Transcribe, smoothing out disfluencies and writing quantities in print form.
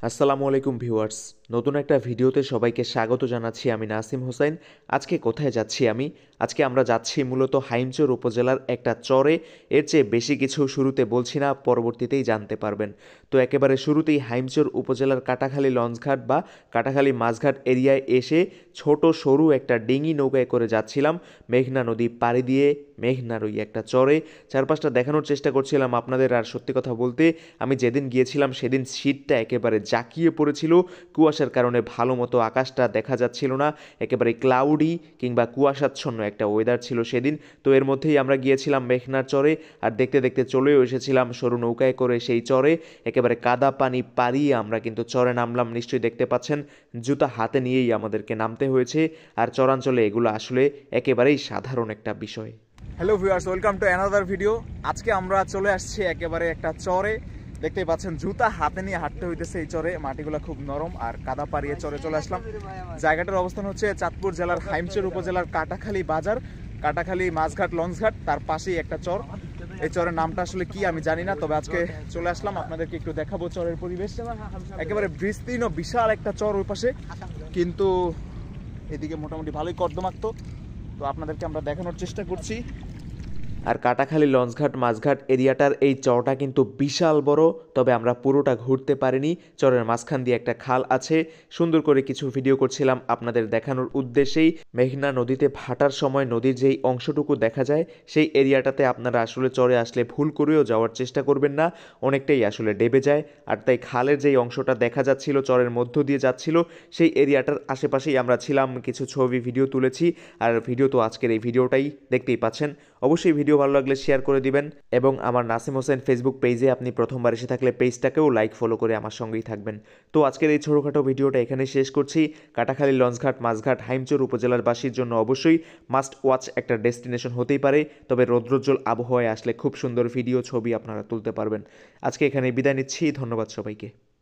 আসসালামু আলাইকুম ভিউয়ার্স, নতুন একটা ভিডিওতে সবাইকে স্বাগত জানাচ্ছি। আমি নাসিম হোসেন। আজকে কোথায় যাচ্ছি আজকে আমরা যাচ্ছি মূলত হাইমচর উপজেলার একটা চরে। এর চেয়ে বেশি কিছু শুরুতে বলছি না, পরবর্তীতেই জানতে পারবেন। তো একেবারে শুরুতেই হাইমচর উপজেলার কাটাখালী লঞ্চঘাট বা কাটাখালী মাছঘাট এরিয়ায় এসে ছোট সরু একটা ডিঙি নৌকায় করে যাচ্ছিলাম মেঘনা নদী পাড়ি দিয়ে মেঘনার ওই একটা চরে। চারপাশটা দেখানোর চেষ্টা করছিলাম আপনাদের। আর সত্যি কথা বলতে, আমি যেদিন গিয়েছিলাম সেদিন শীতটা একেবারে জাঁকিয়ে পড়েছিল। কুয়াশার কারণে ভালো মতো আকাশটা দেখা যাচ্ছিল না, একেবারে ক্লাউডি কিংবা কুয়াশাচ্ছন্ন একটা ওয়েদার ছিল সেদিন। তো এর মধ্যেই আমরা গিয়েছিলাম মেঘনার চরে, আর দেখতে দেখতে চলেও এসেছিলাম সরু নৌকায় করে সেই চরে। একেবারে কাদা পানি পাড়িয়ে আমরা কিন্তু চরে নামলাম। নিশ্চয়ই দেখতে পাচ্ছেন, জুতা হাতে নিয়েই আমাদেরকে নামতে হয়েছে। আর চরাঞ্চলে এগুলো আসলে একেবারেই সাধারণ একটা বিষয়। Hello viewers, welcome to another video. আজকে আমরা চলে আসছি একেবারে একটা চরে। দেখতেই পাচ্ছেন, জুতা হাতে নিয়ে হাঁটতে হইতেছে এই চরে। মাটিগুলো খুব নরম আর কাদা পাড়িয়ে চরে চলে আসলাম। জায়গাটার অবস্থান হচ্ছে চাঁদপুর জেলার হাইমচর উপজেলার কাটাখালী বাজার, কাটাখালী মাছঘাট লঞ্চঘাট, তার পাশেই একটা চর। এই চরের নামটা আসলে কি আমি জানি না, তবে আজকে চলে আসলাম, আপনাদেরকে একটু দেখাবো চরের পরিবেশ। একেবারে বিস্তীর্ণ বিশাল একটা চর ওই পাশে, কিন্তু এদিকে মোটামুটি ভালোই কর্দমাক্ত। তো আপনাদেরকে আমরা দেখানোর চেষ্টা করছি। আর কাটাখালী লঞ্চঘাট মাছঘাট এরিয়াটার এই চরটা কিন্তু বিশাল বড়, তবে আমরা পুরোটা ঘুরতে পারিনি। চরের মাঝখান দিয়ে একটা খাল আছে, সুন্দর করে কিছু ভিডিও করছিলাম আপনাদের দেখানোর উদ্দেশ্যেই। মেঘনা নদীতে ভাটার সময় নদীর যেই অংশটুকু দেখা যায় সেই এরিয়াটাতে আপনারা আসলে চরে আসলে ভুল করেও যাওয়ার চেষ্টা করবেন না, অনেকটাই আসলে ডেবে যায়। আর তাই খালের যেই অংশটা দেখা যাচ্ছিল চরের মধ্য দিয়ে যাচ্ছিল, সেই এরিয়াটার আশেপাশেই আমরা ছিলাম, কিছু ছবি ভিডিও তুলেছি। আর ভিডিও তো আজকের এই ভিডিওটাই দেখতেই পাচ্ছেন। অবশ্যই ভিডিও ভালো লাগলে শেয়ার করে দিবেন, এবং আমার নাসিম হোসেন ফেসবুক পেজে আপনি প্রথমবার এসে থাকলে পেজটাকেও লাইক ফলো করে আমার সঙ্গেই থাকবেন। তো আজকের এই ছোটোখাটো ভিডিওটা এখানে শেষ করছি। কাটাখালী লঞ্চঘাট মাছঘাট হাইমচর উপজেলার বাসীর জন্য অবশ্যই মাস্ট ওয়াচ একটা ডেস্টিনেশন হতেই পারে, তবে রৌদ্রোজ্জ্বল আবহাওয়ায় আসলে খুব সুন্দর ভিডিও ছবি আপনারা তুলতে পারবেন। আজকে এখানে বিদায় নিচ্ছি, ধন্যবাদ সবাইকে।